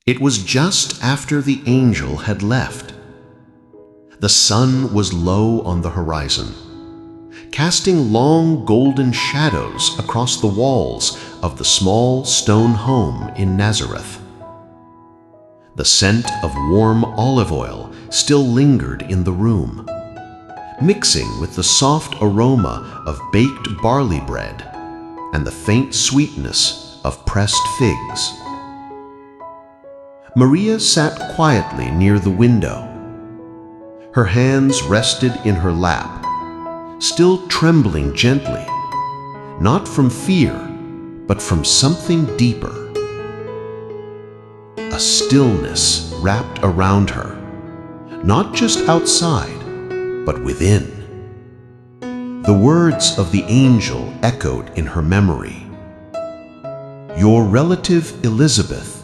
It was just after the angel had left. The sun was low on the horizon, casting long golden shadows across the walls of the small stone home in Nazareth. The scent of warm olive oil still lingered in the room, mixing with the soft aroma of baked barley bread and the faint sweetness of pressed figs. Maria sat quietly near the window. Her hands rested in her lap, still trembling gently, not from fear, but from something deeper. A stillness wrapped around her, not just outside, but within. The words of the angel echoed in her memory. Your relative Elizabeth,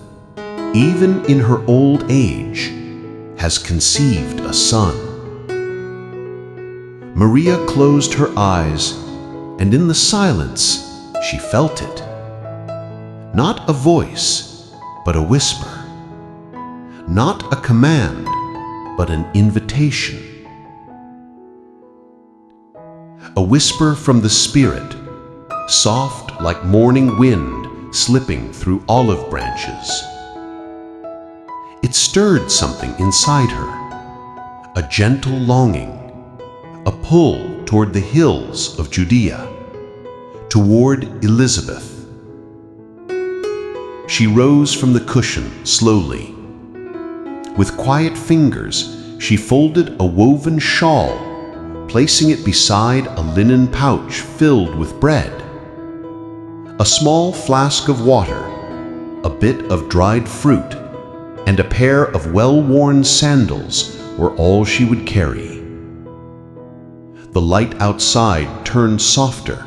even in her old age, has conceived a son. Maria closed her eyes, and in the silence she felt it. Not a voice, but a whisper. Not a command, but an invitation. A whisper from the Spirit, soft like morning wind slipping through olive branches. It stirred something inside her, a gentle longing, a pull toward the hills of Judea, toward Elizabeth. She rose from the cushion slowly. With quiet fingers, she folded a woven shawl, placing it beside a linen pouch filled with bread. A small flask of water, a bit of dried fruit, and a pair of well-worn sandals were all she would carry. The light outside turned softer,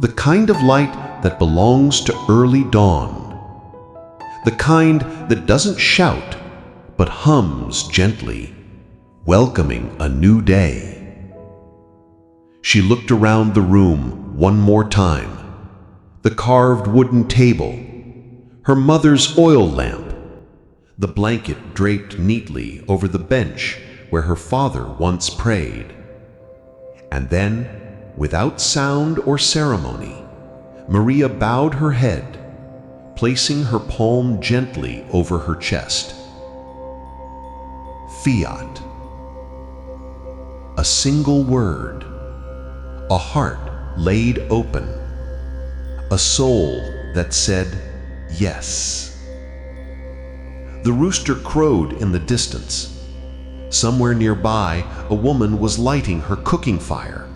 the kind of light that belongs to early dawn, the kind that doesn't shout but hums gently, welcoming a new day. She looked around the room one more time. The carved wooden table, her mother's oil lamp, the blanket draped neatly over the bench where her father once prayed. And then, without sound or ceremony, Maria bowed her head, placing her palm gently over her chest. Fiat. A single word, a heart laid open, a soul that said yes. The rooster crowed in the distance. Somewhere nearby, a woman was lighting her cooking fire.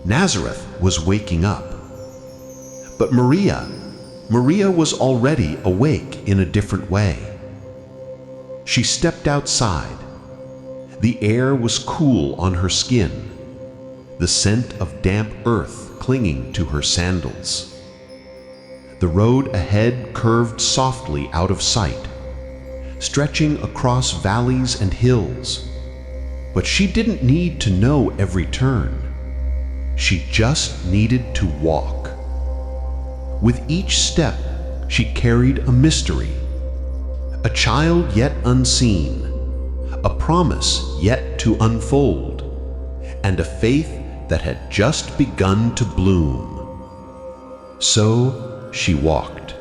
Nazareth was waking up. But Maria was already awake in a different way. She stepped outside. The air was cool on her skin, the scent of damp earth clinging to her sandals. The road ahead curved softly out of sight, stretching across valleys and hills. But she didn't need to know every turn. She just needed to walk. With each step, she carried a mystery, a child yet unseen, a promise yet to unfold, and a faith that had just begun to bloom. So she walked,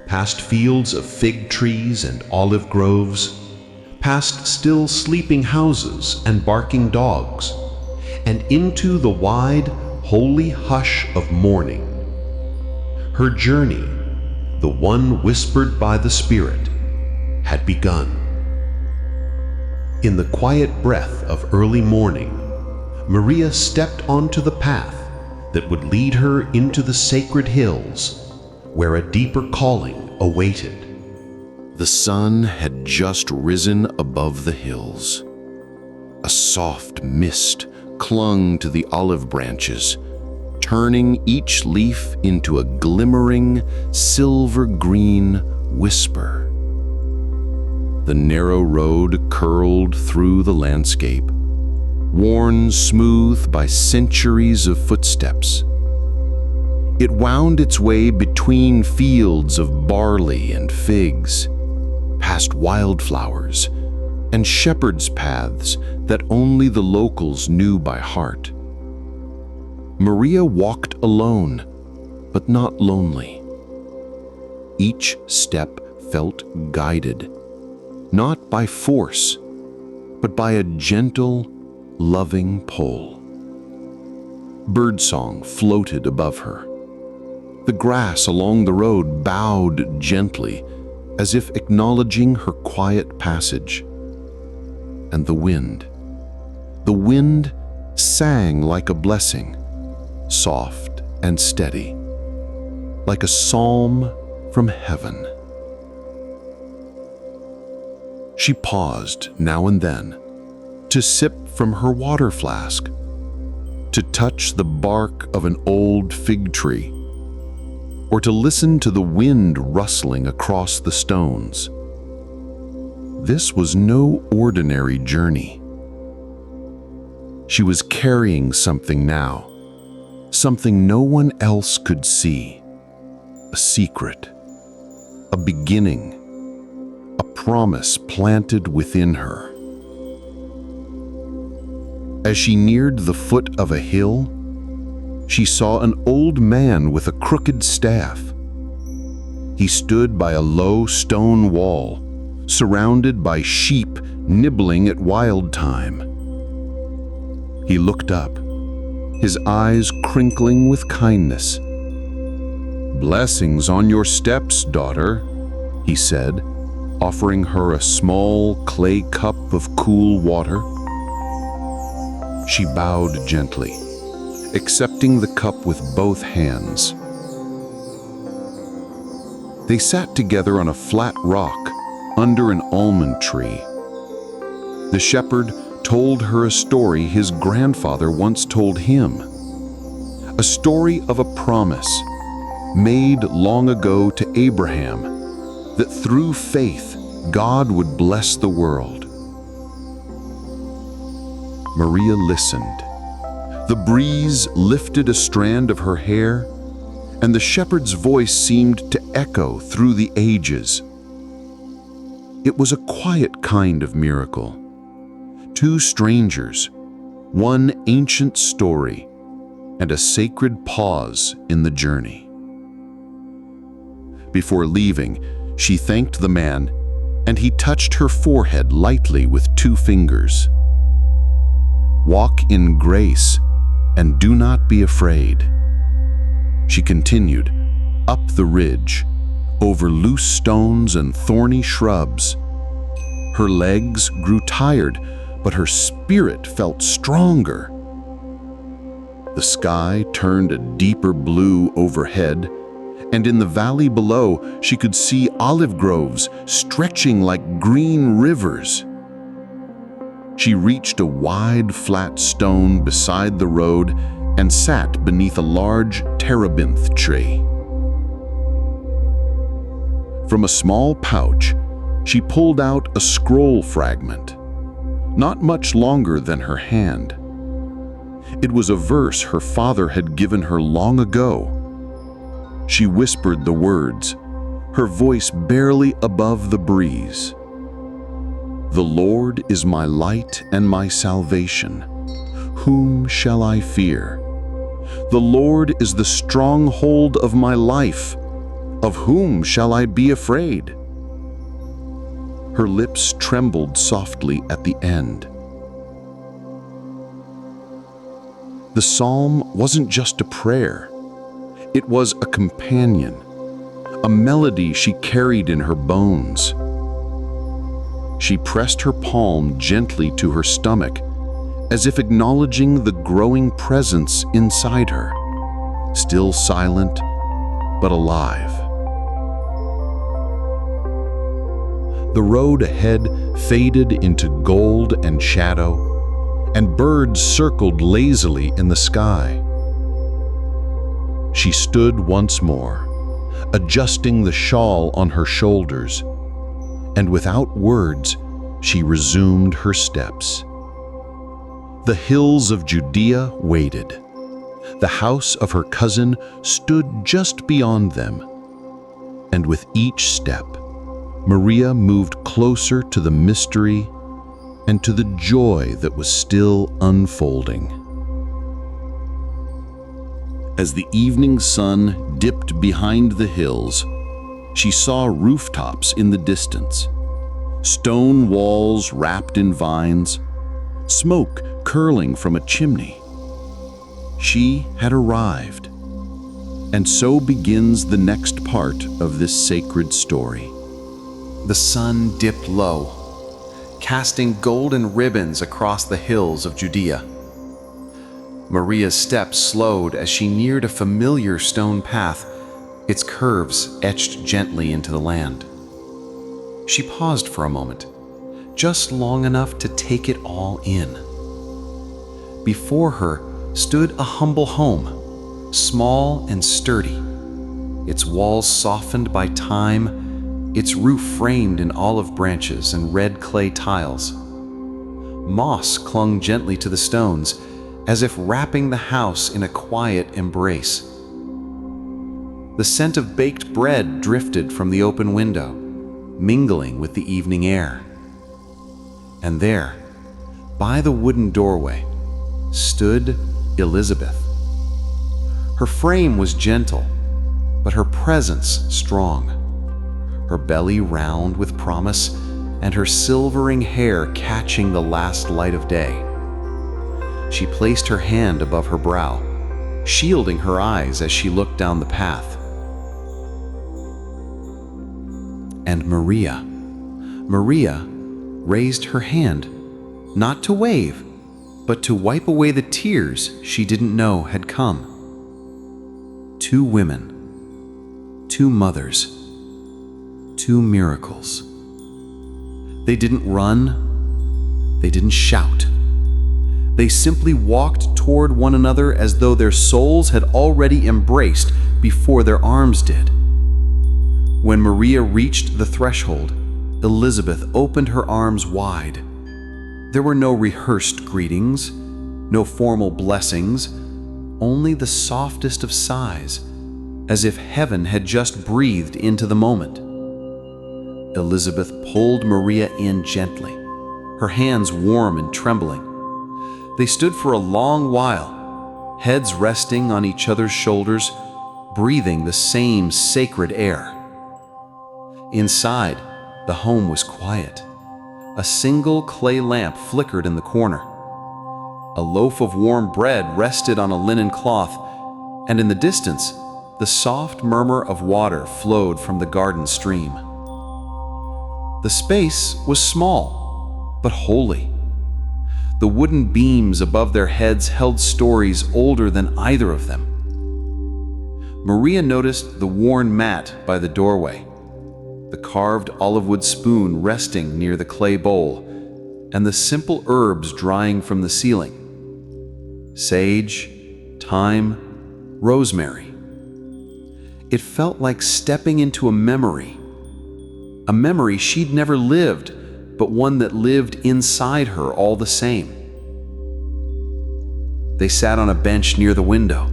past fields of fig trees and olive groves, past still sleeping houses and barking dogs, and into the wide, holy hush of morning. Her journey, the one whispered by the Spirit, had begun. In the quiet breath of early morning, Maria stepped onto the path that would lead her into the sacred hills, where a deeper calling awaited. The sun had just risen above the hills. A soft mist clung to the olive branches, turning each leaf into a glimmering, silver-green whisper. The narrow road curled through the landscape, worn smooth by centuries of footsteps. It wound its way between fields of barley and figs, past wildflowers and shepherd's paths that only the locals knew by heart. Maria walked alone, but not lonely. Each step felt guided, not by force, but by a gentle, loving pull. Birdsong floated above her. The grass along the road bowed gently, as if acknowledging her quiet passage. And the wind sang like a blessing, soft and steady, like a psalm from heaven. She paused now and then to sip from her water flask, to touch the bark of an old fig tree, or to listen to the wind rustling across the stones. This was no ordinary journey. She was carrying something now, something no one else could see, a secret, a beginning, a promise planted within her. As she neared the foot of a hill, she saw an old man with a crooked staff. He stood by a low stone wall, surrounded by sheep nibbling at wild thyme. He looked up, his eyes crinkling with kindness. "Blessings on your steps, daughter," he said, offering her a small clay cup of cool water. She bowed gently, accepting the cup with both hands. They sat together on a flat rock under an almond tree. The shepherd told her a story his grandfather once told him, a story of a promise made long ago to Abraham that through faith God would bless the world. Maria listened. The breeze lifted a strand of her hair, and the shepherd's voice seemed to echo through the ages. It was a quiet kind of miracle. Two strangers, one ancient story, and a sacred pause in the journey. Before leaving, she thanked the man, and he touched her forehead lightly with 2 fingers. "Walk in grace, and do not be afraid." She continued, up the ridge, over loose stones and thorny shrubs. Her legs grew tired, but her spirit felt stronger. The sky turned a deeper blue overhead, and in the valley below she could see olive groves stretching like green rivers. She reached a wide, flat stone beside the road and sat beneath a large terebinth tree. From a small pouch, she pulled out a scroll fragment, not much longer than her hand. It was a verse her father had given her long ago. She whispered the words, her voice barely above the breeze. "The Lord is my light and my salvation. Whom shall I fear? The Lord is the stronghold of my life. Of whom shall I be afraid?" Her lips trembled softly at the end. The psalm wasn't just a prayer. It was a companion, a melody she carried in her bones. She pressed her palm gently to her stomach, as if acknowledging the growing presence inside her, still silent but alive. The road ahead faded into gold and shadow, and birds circled lazily in the sky. She stood once more, adjusting the shawl on her shoulders, and without words, she resumed her steps. The hills of Judea waited. The house of her cousin stood just beyond them, and with each step, Maria moved closer to the mystery and to the joy that was still unfolding. As the evening sun dipped behind the hills, she saw rooftops in the distance, stone walls wrapped in vines, smoke curling from a chimney. She had arrived. And so begins the next part of this sacred story. The sun dipped low, casting golden ribbons across the hills of Judea. Maria's steps slowed as she neared a familiar stone path, its curves etched gently into the land. She paused for a moment, just long enough to take it all in. Before her stood a humble home, small and sturdy, its walls softened by time, its roof framed in olive branches and red clay tiles. Moss clung gently to the stones, as if wrapping the house in a quiet embrace. The scent of baked bread drifted from the open window, mingling with the evening air. And there, by the wooden doorway, stood Elizabeth. Her frame was gentle, but her presence strong. Her belly round with promise, and her silvering hair catching the last light of day. She placed her hand above her brow, shielding her eyes as she looked down the path. And Maria raised her hand, not to wave, but to wipe away the tears she didn't know had come. 2 women, 2 mothers, 2 miracles. They didn't run, they didn't shout. They simply walked toward one another as though their souls had already embraced before their arms did. When Maria reached the threshold, Elizabeth opened her arms wide. There were no rehearsed greetings, no formal blessings, only the softest of sighs, as if heaven had just breathed into the moment. Elizabeth pulled Maria in gently, her hands warm and trembling. They stood for a long while, heads resting on each other's shoulders, breathing the same sacred air. Inside, the home was quiet. A single clay lamp flickered in the corner. A loaf of warm bread rested on a linen cloth, and in the distance, the soft murmur of water flowed from the garden stream. The space was small, but holy. The wooden beams above their heads held stories older than either of them. Maria noticed the worn mat by the doorway, the carved olive wood spoon resting near the clay bowl, and the simple herbs drying from the ceiling. Sage, thyme, rosemary. It felt like stepping into a memory she'd never lived, but one that lived inside her all the same. They sat on a bench near the window.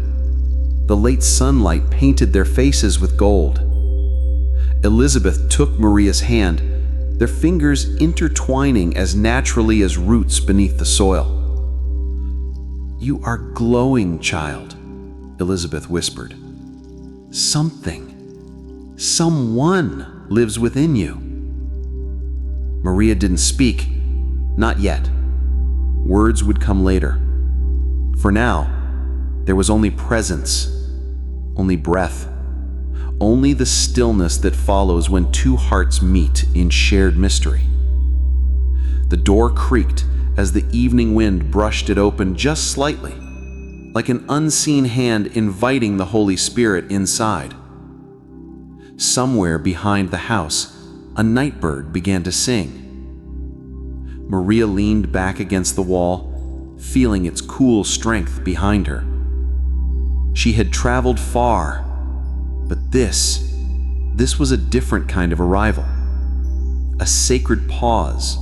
The late sunlight painted their faces with gold. Elizabeth took Maria's hand, their fingers intertwining as naturally as roots beneath the soil. "You are glowing, child," Elizabeth whispered. Someone lives within you." Maria didn't speak, not yet. Words would come later. For now, there was only presence, only breath, only the stillness that follows when 2 hearts meet in shared mystery. The door creaked as the evening wind brushed it open just slightly, like an unseen hand inviting the Holy Spirit inside. Somewhere behind the house, a nightbird began to sing. Maria leaned back against the wall, feeling its cool strength behind her. She had traveled far, but this was a different kind of arrival. A sacred pause,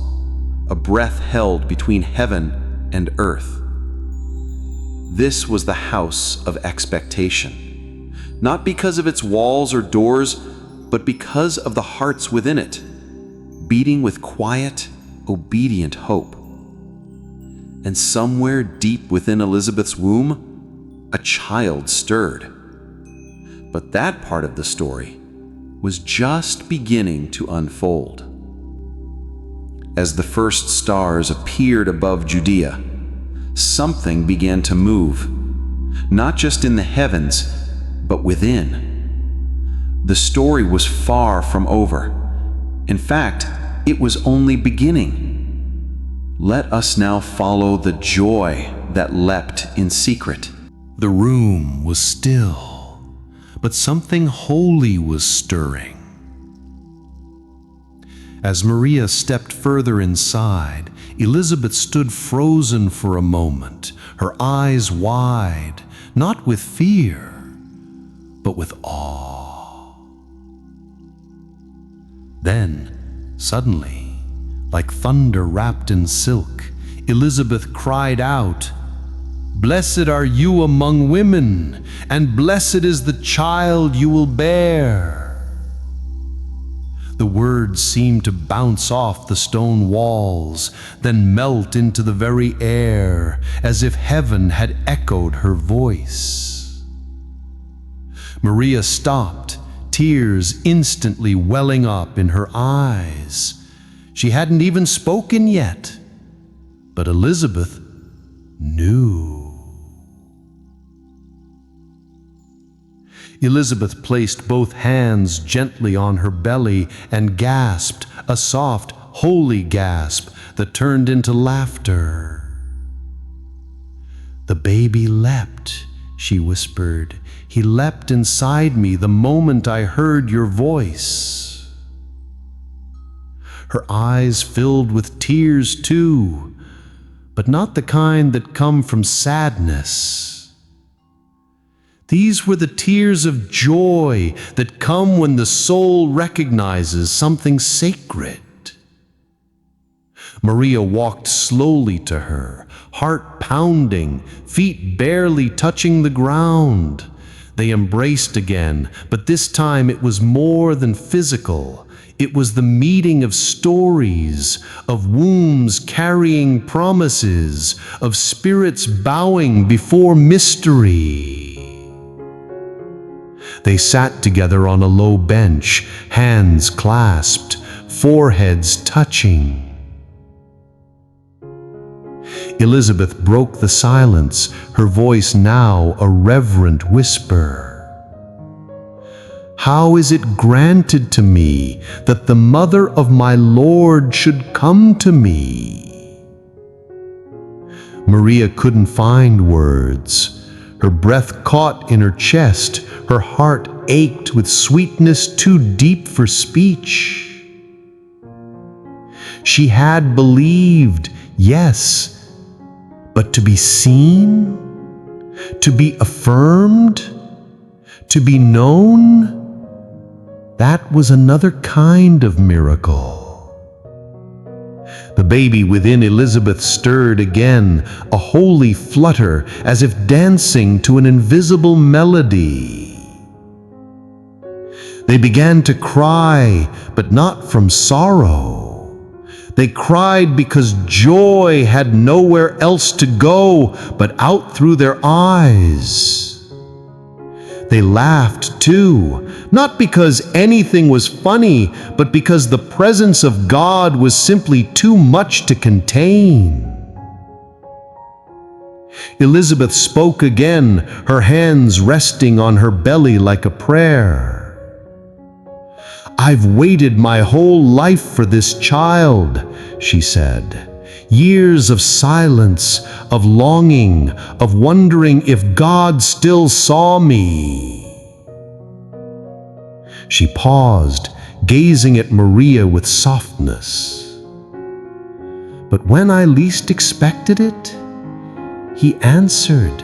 a breath held between heaven and earth. This was the house of expectation, not because of its walls or doors, but because of the hearts within it, beating with quiet, obedient hope. And somewhere deep within Elizabeth's womb, a child stirred. But that part of the story was just beginning to unfold. As the first stars appeared above Judea, something began to move, not just in the heavens, but within. The story was far from over. In fact, it was only beginning. Let us now follow the joy that leapt in secret. The room was still, but something holy was stirring. As Maria stepped further inside, Elizabeth stood frozen for a moment, her eyes wide, not with fear, but with awe. Then, suddenly, like thunder wrapped in silk, Elizabeth cried out, "Blessed are you among women, and blessed is the child you will bear." The words seemed to bounce off the stone walls, then melt into the very air, as if heaven had echoed her voice. Maria stopped, tears instantly welling up in her eyes. She hadn't even spoken yet, but Elizabeth knew. Elizabeth placed both hands gently on her belly and gasped, a soft, holy gasp that turned into laughter. "The baby leapt," she whispered. "He leapt inside me the moment I heard your voice." Her eyes filled with tears too, but not the kind that come from sadness. These were the tears of joy that come when the soul recognizes something sacred. Maria walked slowly to her, heart pounding, feet barely touching the ground. They embraced again, but this time it was more than physical. It was the meeting of stories, of wombs carrying promises, of spirits bowing before mystery. They sat together on a low bench, hands clasped, foreheads touching. Elizabeth broke the silence, her voice now a reverent whisper. "How is it granted to me that the mother of my Lord should come to me?" Maria couldn't find words. Her breath caught in her chest, her heart ached with sweetness too deep for speech. She had believed, yes, but to be seen, to be affirmed, to be known, that was another kind of miracle. The baby within Elizabeth stirred again, a holy flutter, as if dancing to an invisible melody. They began to cry, but not from sorrow. They cried because joy had nowhere else to go but out through their eyes. They laughed too, not because anything was funny, but because the presence of God was simply too much to contain. Elizabeth spoke again, her hands resting on her belly like a prayer. "I've waited my whole life for this child," she said. "Years of silence, of longing, of wondering if God still saw me." She paused, gazing at Maria with softness. "But when I least expected it, he answered.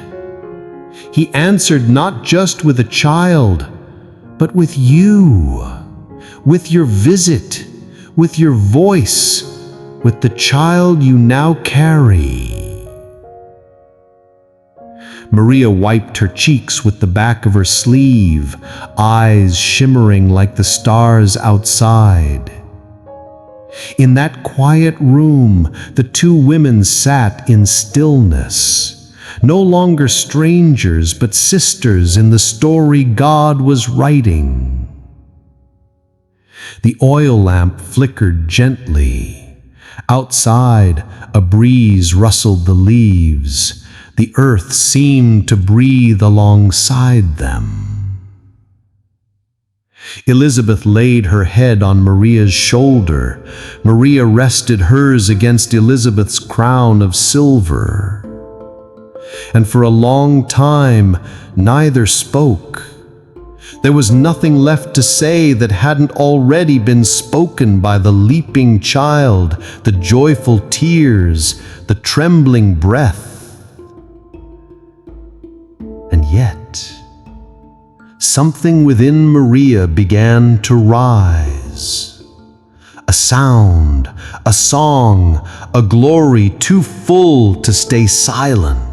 He answered not just with a child, but with you, with your visit, with your voice, with the child you now carry." Maria wiped her cheeks with the back of her sleeve, eyes shimmering like the stars outside. In that quiet room, the two women sat in stillness, no longer strangers, but sisters in the story God was writing. The oil lamp flickered gently. Outside, a breeze rustled the leaves. The earth seemed to breathe alongside them. Elizabeth laid her head on Maria's shoulder. Maria rested hers against Elizabeth's crown of silver. And for a long time, neither spoke. There was nothing left to say that hadn't already been spoken by the leaping child, the joyful tears, the trembling breath. And yet, something within Maria began to rise. A sound, a song, a glory too full to stay silent.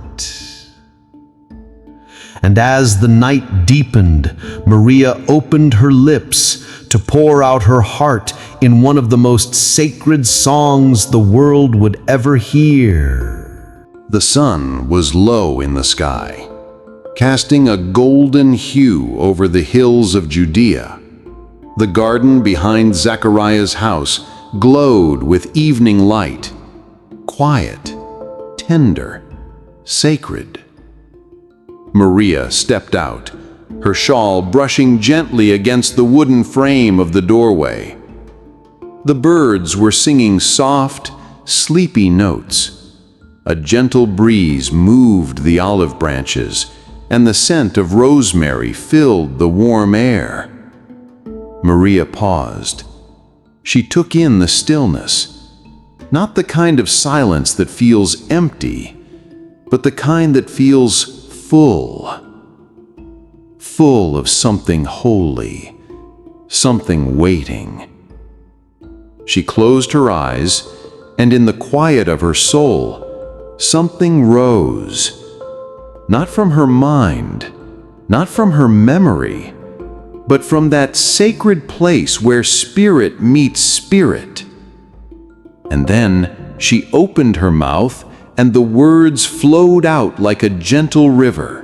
And as the night deepened, Maria opened her lips to pour out her heart in one of the most sacred songs the world would ever hear. The sun was low in the sky, casting a golden hue over the hills of Judea. The garden behind Zechariah's house glowed with evening light, quiet, tender, sacred. Maria stepped out, her shawl brushing gently against the wooden frame of the doorway. The birds were singing soft, sleepy notes. A gentle breeze moved the olive branches, and the scent of rosemary filled the warm air. Maria paused. She took in the stillness, not the kind of silence that feels empty, but the kind that feels full of something holy, something waiting. She closed her eyes, and in the quiet of her soul, something rose. Not from her mind, not from her memory, but from that sacred place where spirit meets spirit. And then she opened her mouth, and the words flowed out like a gentle river.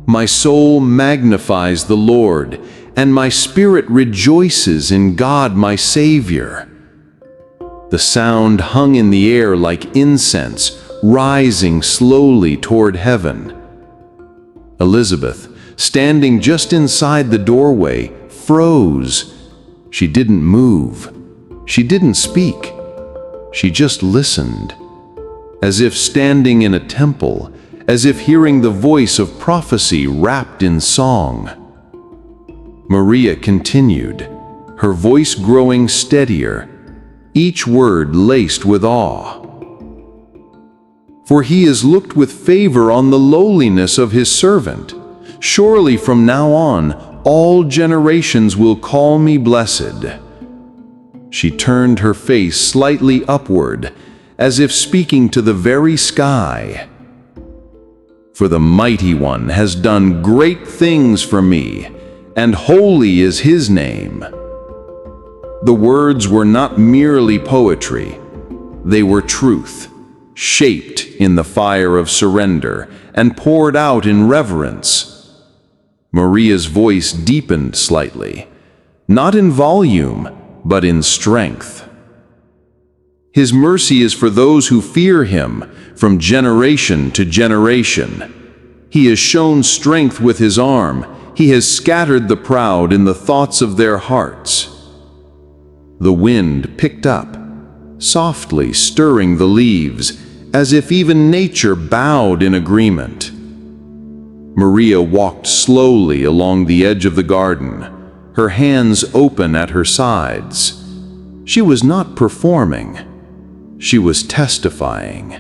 My soul magnifies the Lord, and my spirit rejoices in God my Savior. The sound hung in the air like incense, rising slowly toward heaven. Elizabeth, standing just inside the doorway, froze. She didn't move. She didn't speak. She just listened, as if standing in a temple, as if hearing the voice of prophecy wrapped in song. Maria continued, her voice growing steadier, each word laced with awe. For he has looked with favor on the lowliness of his servant. Surely from now on, all generations will call me blessed. She turned her face slightly upward, as if speaking to the very sky. For the Mighty One has done great things for me, and holy is his name. The words were not merely poetry. They were truth, shaped in the fire of surrender and poured out in reverence. Maria's voice deepened slightly, not in volume, but in strength. His mercy is for those who fear him from generation to generation. He has shown strength with his arm. He has scattered the proud in the thoughts of their hearts. The wind picked up, softly stirring the leaves, as if even nature bowed in agreement. Maria walked slowly along the edge of the garden, her hands open at her sides. She was not performing. She was testifying.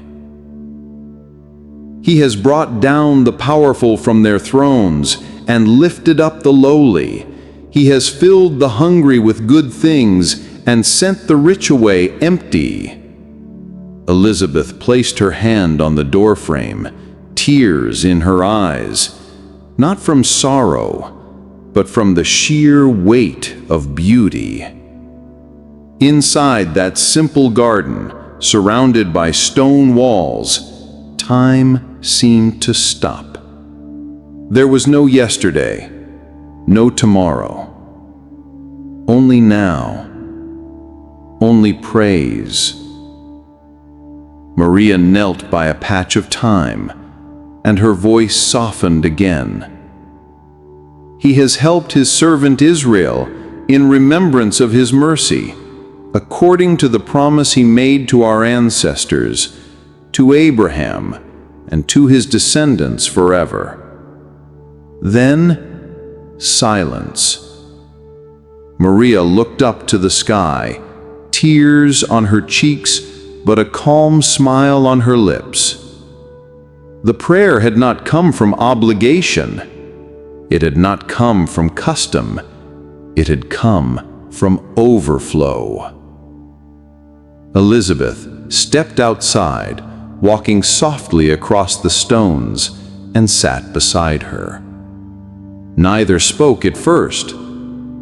He has brought down the powerful from their thrones and lifted up the lowly. He has filled the hungry with good things and sent the rich away empty. Elizabeth placed her hand on the doorframe, tears in her eyes, not from sorrow, but from the sheer weight of beauty. Inside that simple garden, surrounded by stone walls, time seemed to stop. There was no yesterday, no tomorrow. Only now, only praise. Maria knelt by a patch of time, and her voice softened again. He has helped his servant Israel in remembrance of his mercy, according to the promise he made to our ancestors, to Abraham, and to his descendants forever. Then, silence. Maria looked up to the sky, tears on her cheeks, but a calm smile on her lips. The prayer had not come from obligation. It had not come from custom. It had come from overflow. Elizabeth stepped outside, walking softly across the stones, and sat beside her. Neither spoke at first.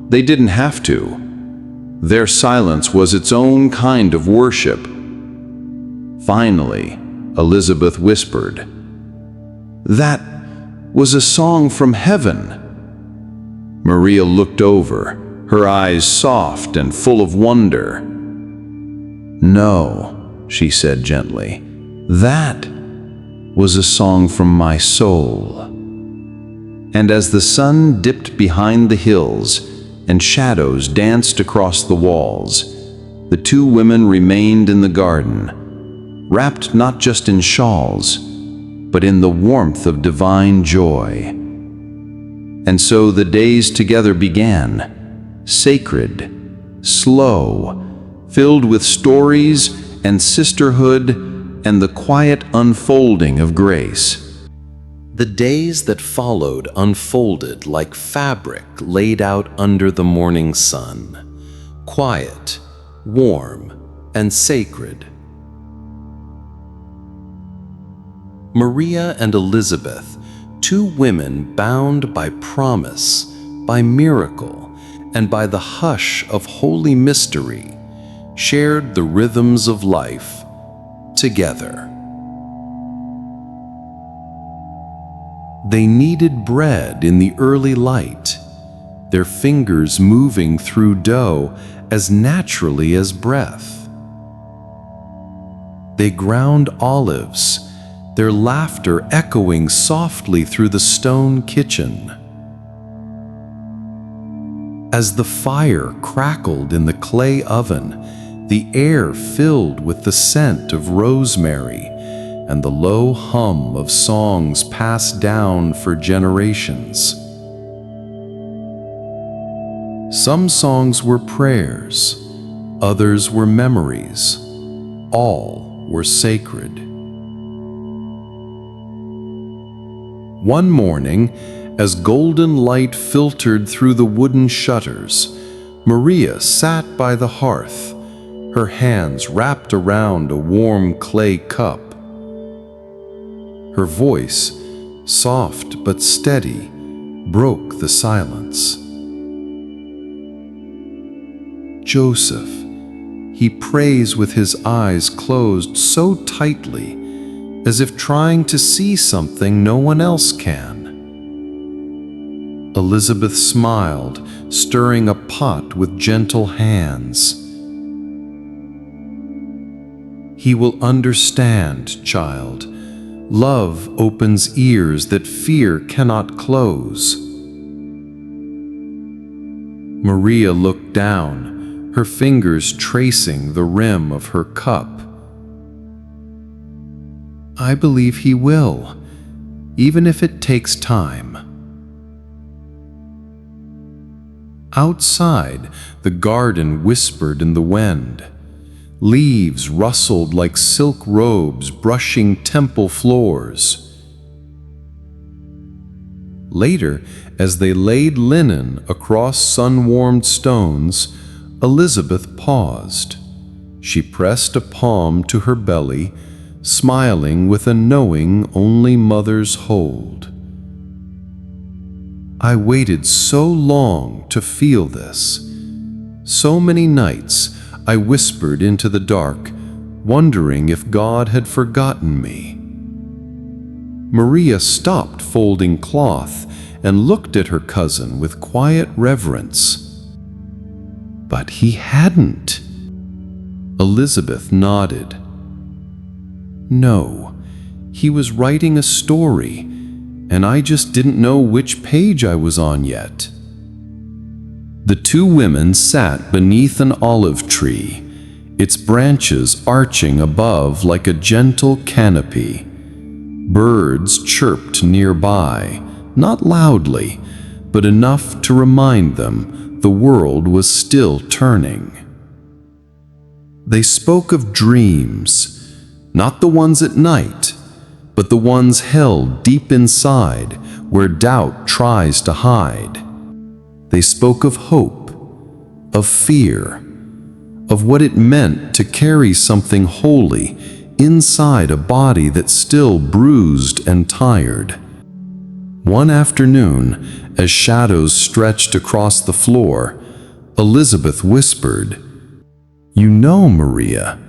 They didn't have to. Their silence was its own kind of worship. Finally, Elizabeth whispered, "That was a song from heaven." Maria looked over, her eyes soft and full of wonder. "No," she said gently, "that was a song from my soul." And as the sun dipped behind the hills and shadows danced across the walls, the two women remained in the garden, wrapped not just in shawls, but in the warmth of divine joy. And so the days together began, sacred, slow, filled with stories and sisterhood and the quiet unfolding of grace. The days that followed unfolded like fabric laid out under the morning sun, quiet, warm, and sacred. Maria and Elizabeth, two women bound by promise, by miracle, and by the hush of holy mystery, shared the rhythms of life together. They kneaded bread in the early light, their fingers moving through dough as naturally as breath. They ground olives, their laughter echoing softly through the stone kitchen. As the fire crackled in the clay oven, the air filled with the scent of rosemary and the low hum of songs passed down for generations. Some songs were prayers, others were memories, all were sacred. One morning, as golden light filtered through the wooden shutters, Maria sat by the hearth, her hands wrapped around a warm clay cup. Her voice, soft but steady, broke the silence. Joseph, he prays with his eyes closed so tightly, as if trying to see something no one else can. Elizabeth smiled, stirring a pot with gentle hands. He will understand, child. Love opens ears that fear cannot close. Maria looked down, her fingers tracing the rim of her cup. I believe he will, even if it takes time. Outside, the garden whispered in the wind. Leaves rustled like silk robes brushing temple floors. Later, as they laid linen across sun-warmed stones, Elizabeth paused. She pressed a palm to her belly, smiling with a knowing only mothers hold. I waited so long to feel this. So many nights, I whispered into the dark, wondering if God had forgotten me. Maria stopped folding cloth and looked at her cousin with quiet reverence. But he hadn't. Elizabeth nodded. No, he was writing a story, and I just didn't know which page I was on yet. The two women sat beneath an olive tree, its branches arching above like a gentle canopy. Birds chirped nearby, not loudly, but enough to remind them the world was still turning. They spoke of dreams, not the ones at night, but the ones held deep inside where doubt tries to hide. They spoke of hope, of fear, of what it meant to carry something holy inside a body that's still bruised and tired. One afternoon, as shadows stretched across the floor, Elizabeth whispered, "You know, Maria,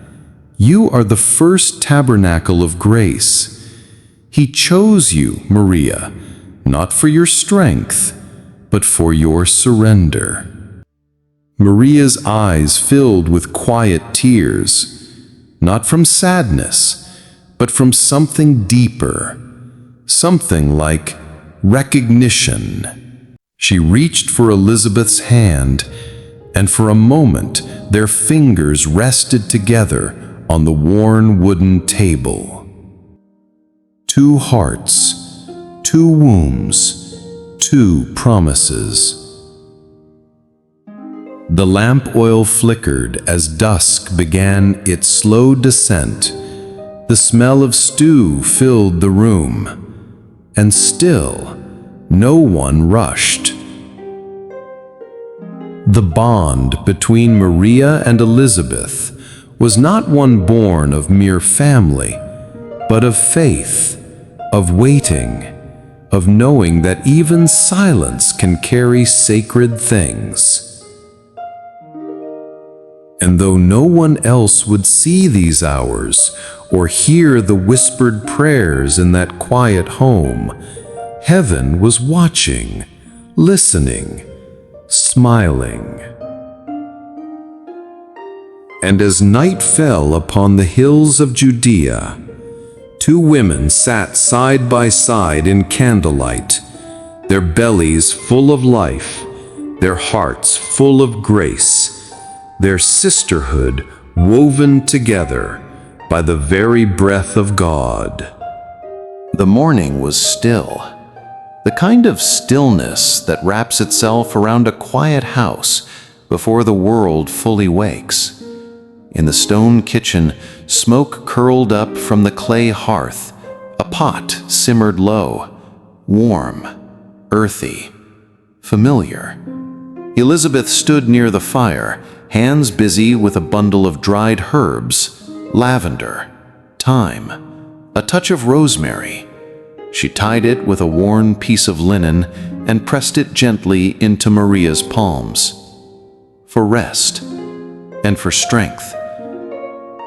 you are the first tabernacle of grace. He chose you, Maria, not for your strength, but for your surrender." Maria's eyes filled with quiet tears, not from sadness, but from something deeper, something like recognition. She reached for Elizabeth's hand, and for a moment their fingers rested together on the worn wooden table. Two hearts, two wombs, two promises. The lamp oil flickered as dusk began its slow descent. The smell of stew filled the room, and still no one rushed. The bond between Maria and Elizabeth was not one born of mere family, but of faith, of waiting, of knowing that even silence can carry sacred things. And though no one else would see these hours or hear the whispered prayers in that quiet home, heaven was watching, listening, smiling. And as night fell upon the hills of Judea, two women sat side by side in candlelight, their bellies full of life, their hearts full of grace, their sisterhood woven together by the very breath of God. The morning was still, the kind of stillness that wraps itself around a quiet house before the world fully wakes. In the stone kitchen, smoke curled up from the clay hearth. A pot simmered low, warm, earthy, familiar. Elizabeth stood near the fire, hands busy with a bundle of dried herbs, lavender, thyme, a touch of rosemary. She tied it with a worn piece of linen and pressed it gently into Maria's palms. For rest and for strength.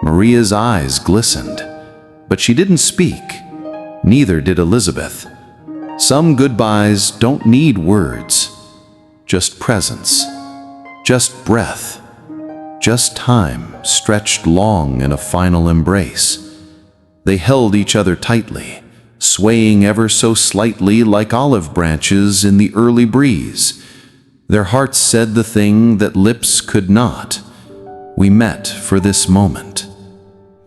Maria's eyes glistened, but she didn't speak. Neither did Elizabeth. Some goodbyes don't need words, just presence, just breath, just time stretched long in a final embrace. They held each other tightly, swaying ever so slightly like olive branches in the early breeze. Their hearts said the thing that lips could not. We met for this moment,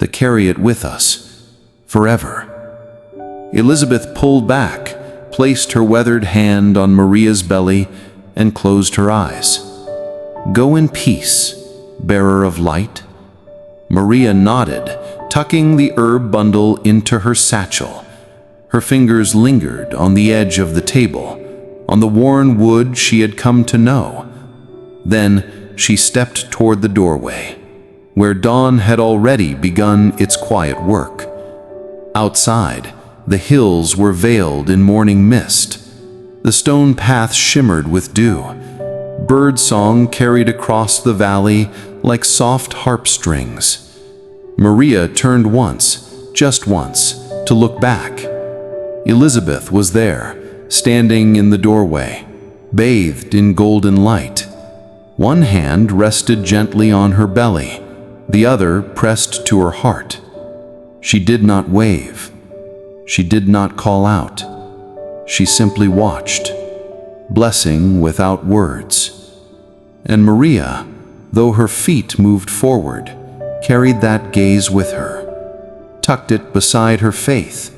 to carry it with us, forever. Elizabeth pulled back, placed her weathered hand on Maria's belly, and closed her eyes. "Go in peace, bearer of light." Maria nodded, tucking the herb bundle into her satchel. Her fingers lingered on the edge of the table, on the worn wood she had come to know. Then she stepped toward the doorway, where dawn had already begun its quiet work. Outside, the hills were veiled in morning mist. The stone path shimmered with dew. Birdsong carried across the valley like soft harp strings. Maria turned once, just once, to look back. Elizabeth was there, standing in the doorway, bathed in golden light. One hand rested gently on her belly, the other pressed to her heart. She did not wave. She did not call out. She simply watched, blessing without words. And Maria, though her feet moved forward, carried that gaze with her, tucked it beside her faith,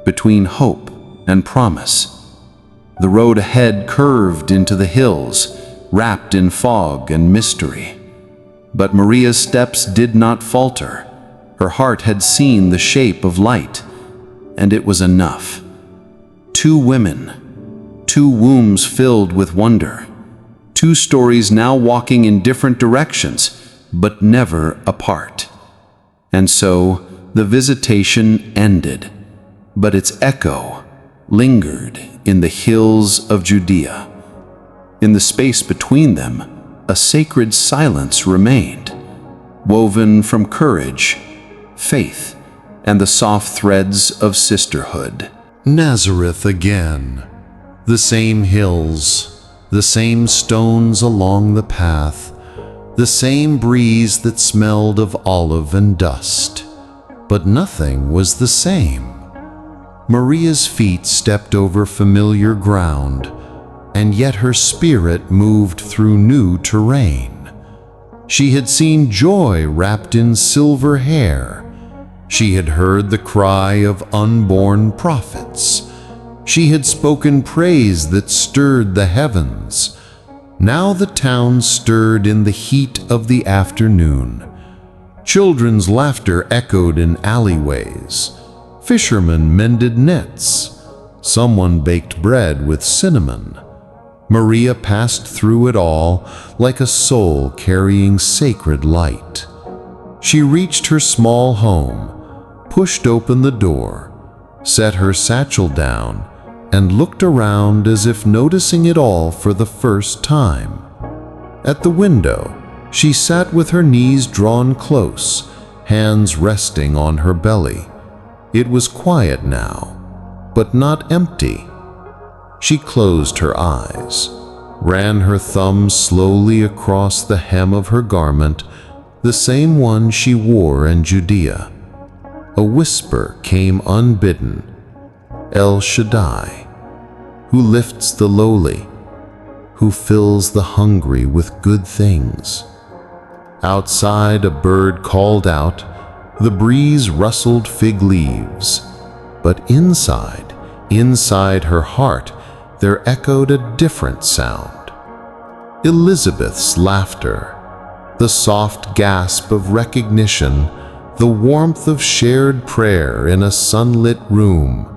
between hope and promise. The road ahead curved into the hills, wrapped in fog and mystery. But Maria's steps did not falter. Her heart had seen the shape of light, and it was enough. Two women, two wombs filled with wonder, two stories now walking in different directions, but never apart. And so the visitation ended, but its echo lingered in the hills of Judea. In the space between them, a sacred silence remained, woven from courage, faith, and the soft threads of sisterhood. Nazareth again. The same hills, the same stones along the path, the same breeze that smelled of olive and dust. But nothing was the same. Maria's feet stepped over familiar ground, and yet her spirit moved through new terrain. She had seen joy wrapped in silver hair. She had heard the cry of unborn prophets. She had spoken praise that stirred the heavens. Now the town stirred in the heat of the afternoon. Children's laughter echoed in alleyways. Fishermen mended nets. Someone baked bread with cinnamon. Maria passed through it all like a soul carrying sacred light. She reached her small home, pushed open the door, set her satchel down, and looked around as if noticing it all for the first time. At the window, she sat with her knees drawn close, hands resting on her belly. It was quiet now, but not empty. She closed her eyes, ran her thumb slowly across the hem of her garment, the same one she wore in Judea. A whisper came unbidden. El Shaddai, who lifts the lowly, who fills the hungry with good things. Outside, a bird called out, the breeze rustled fig leaves. But inside her heart, there echoed a different sound. Elizabeth's laughter, the soft gasp of recognition, the warmth of shared prayer in a sunlit room.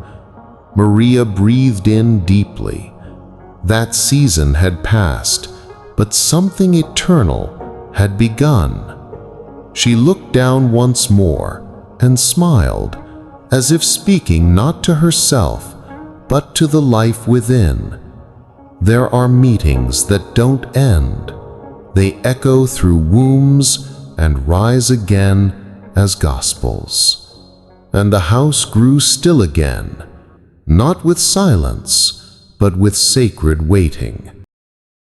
Maria breathed in deeply. That season had passed, but something eternal had begun. She looked down once more and smiled, as if speaking not to herself, but to the life within. There are meetings that don't end. They echo through wombs and rise again as gospels. And the house grew still again, not with silence, but with sacred waiting.